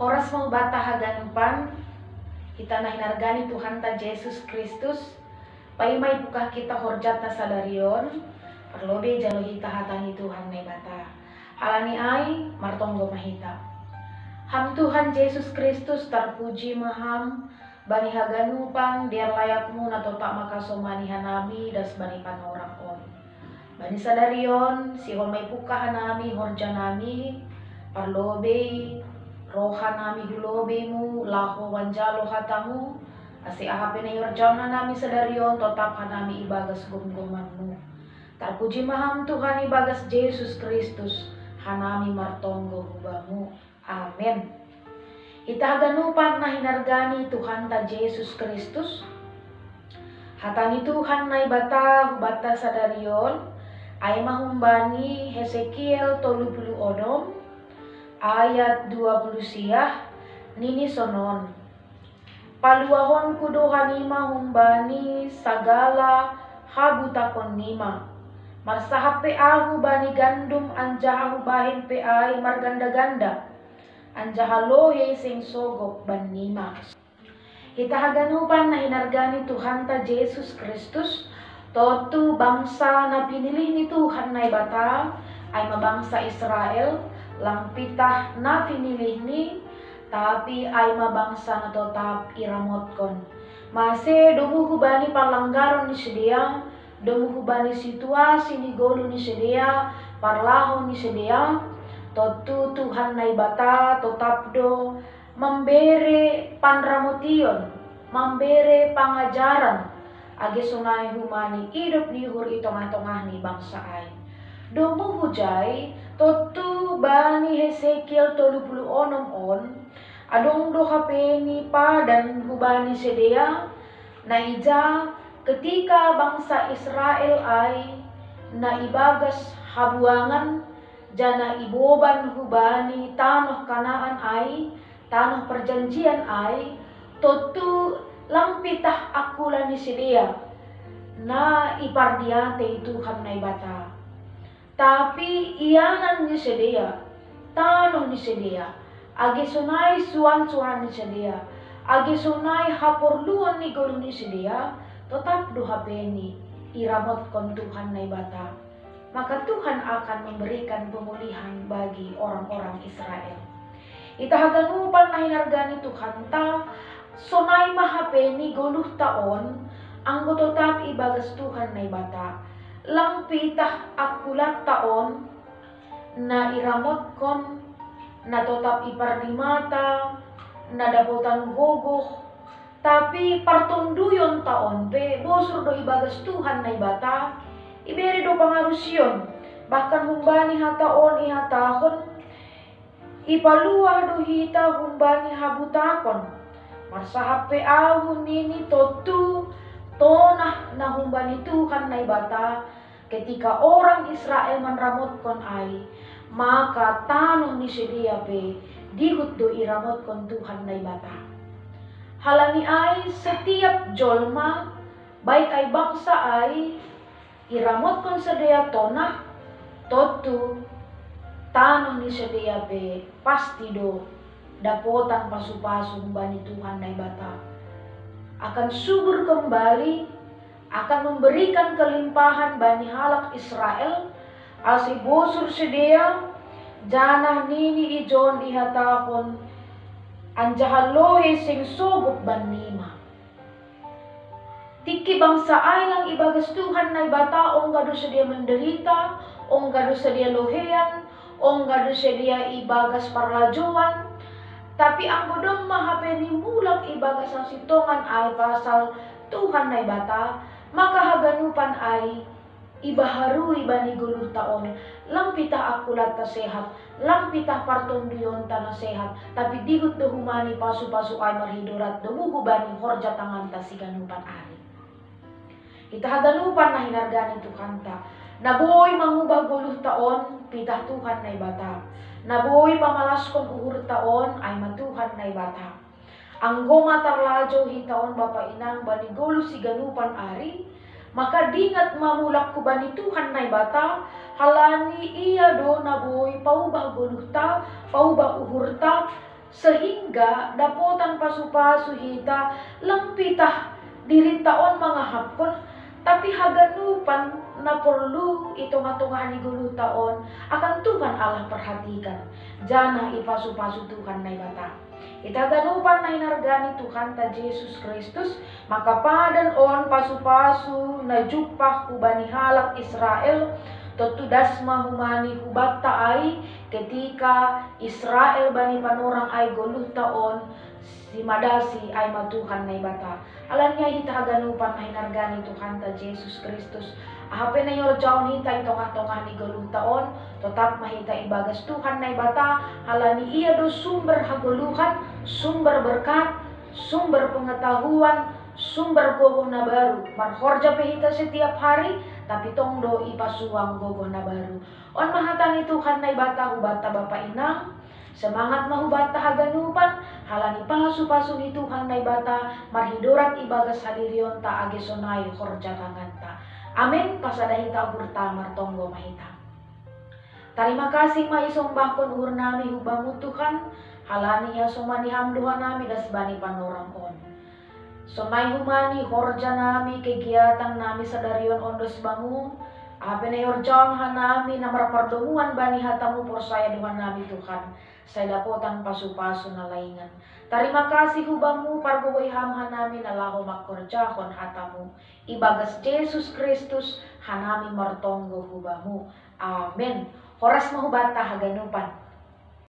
Horas mau bata haganupan kita nahinargani Tuhan ta Yesus Kristus paimay pukah kita horjat na sadarion perlobe jalo hita hatani Tuhan na bata halani ay martonggo mahita ham Tuhan Yesus Kristus terpuji maham bani haganupan dia layakmu na tak makasomani hanami das bani panorang on bani sadarion si may pukah hanami horjanami parlobe rohanami hulobemu laho wanjalo hatamu asi ahape na yorjana nami sadarion tetap hanami ibagas gumgumanmu terpuji maham Tuhan ibagas Yesus Kristus hanami martonggo hubamu amin. Ita ganupan na hinargani Tuhan ta Yesus Kristus hatani Tuhan na bata sadarion ay mahumbani Hesekiel 36 ayat 20 siah nini sonon paluahon kudohan nima humbani sagala habutakon nima marsahap pe ahu bani gandum anjahahu bahin pe ay marganda-ganda anjahalohe sing sogok ban nima. Kita haganupan na hinargani Tuhan ta Yesus Kristus totu bangsa na pinilih ni Tuhan na bata ay mabangsa Israel lang pitah na pinilih ni tapi ay mabangsa na tetap iramotkon mase dumuhubani palanggaron ni sedia dumuhubani situasi ni golu ni sedia parlaho ni sedia totu Tuhan na bata tetap do membere panramotion membere pangajaran age sunay humani hidup ni hur itong-tongah ni bangsa ay domu hujay totu bani Hesekiel 36 on adong do hapeni pa dan hubani sedea na ija ketika bangsa Israel ay na ibagas habuangan jana iboban hubani tanah Kanaan ay tanah perjanjian ay totu lampitah akula ni sedea na ipardiate Tuhan na bata tapi iyanan ni sedia tanah ni sedia age sunai suan-suan ni sedia age sunai haporluan ni guru ni sedia tetap duhapeni iramot kon Tuhan na bata maka Tuhan akan memberikan pemulihan bagi orang-orang Israel. Ita haganupan na hinargani Tuhan ta sunai mahapeni guluh taon anggo tetap ibagas Tuhan na bata lang pitah akulat taon na iramot kon na tetap iparlimata na dapotan gogoh tapi partunduyon taon pe bosur do ibagas Tuhan na bata iberi do pangarusyon bahkan humbani hataon ihatahon ipaluah do hita humbani habutakon marsahap pe ahun nini totu tonah na humbani Tuhan na bata ketika orang Israel menramotkon ay maka tanah ni sedia pe dihut do iramotkon Tuhan na bata halani ay setiap jolma baik ay bangsa ay iramotkon sedia tonah totu tanah ni sedia pe pasti do dapotan pasu-pasu humbani Tuhan na bata akan subur kembali, akan memberikan kelimpahan bani halak Israel, asi bosur sedia, janah nini ijon ihatahon, anjahalohe sing sogok ban nima. Tiki bangsa ay lang ibagas Tuhan na bata, ong gado sedia menderita, ong gado sedia lohean, ong gado sedia ibagas parlajuan, tapi ang bodong mahapeni mulang ibagas ang sitongan ay pasal Tuhan na bata maka haganupan ay ibaharui bani guluh taon lampitah akulat ta sehat lampitah partondion ta na sehat tapi digut do humani pasu-pasu ay marhidorat dumuhu bani horja tangan ta siganupan ari ita haganupan na hinargani Tuhan ta naboy mangubah guluh taon pitah Tuhan na bata naboy pamalaskon uhur taon ay matuhan na bata. Anggo matarlajo hitaon bapa inang bani golu si ganupan ari, maka dingat mamulak ko bani Tuhan na bata, halani iya do naboy paubah goluhta, paubah uhurta, sehingga dapotan pasu-pasu hita lampitah dirintaon mga hapkon, tapi haganupan na perlu itunga-tungahan igulu taon akan Tuhan Allah perhatikan jana ipasu-pasu Tuhan na ibata. Ita ganupan na hinargani Tuhan ta Jesus Kristus, maka padan on pasu-pasu na jupah kubani halak Israel totudas mahumani hubatta ay ketika Israel bani panorang ay guluh taon si madasi ay matuhan na ibata. Alam niya hita haganupan na hinargani Tuhan ta Jesus Kristus. Ahape na yung jaon hita itong-atong ni guluh taon, tetap mahita ibagas Tuhan na ibata. Halani iya do sumber haguluhan, sumber berkat, sumber pengetahuan, sumber gogoh na baru. Marhorja pehita setiap hari, tapi tongdo ipasuang gogoh na baru. On mahatani Tuhan na ibata hubata Bapa Inang, semangat mahubata haganupan, halani pasu-pasu ni Tuhan na ibata, marhidorat ibagas halirion ta agesonay horja kanganta. Amin, pasadahita urta martonggo mahita. Terima kasih maisombahkon ur nami hubangu Tuhan, halani ya somani hamduhan nami dasbani panorang on. Sonai humani horja nami kegiatan nami sadarion ondos bangun, apene horjang hanami namar perdomuan bani hatamu persaya Tuhan nami Tuhan, saya dapotan pasu-pasu na laingan. Terima kasih hubamu pargowai ham hanami nalaho makorjahon hatamu, ibagas Jesus Kristus hanami martonggo hubamu. Amin. Horas mahubata haganupan.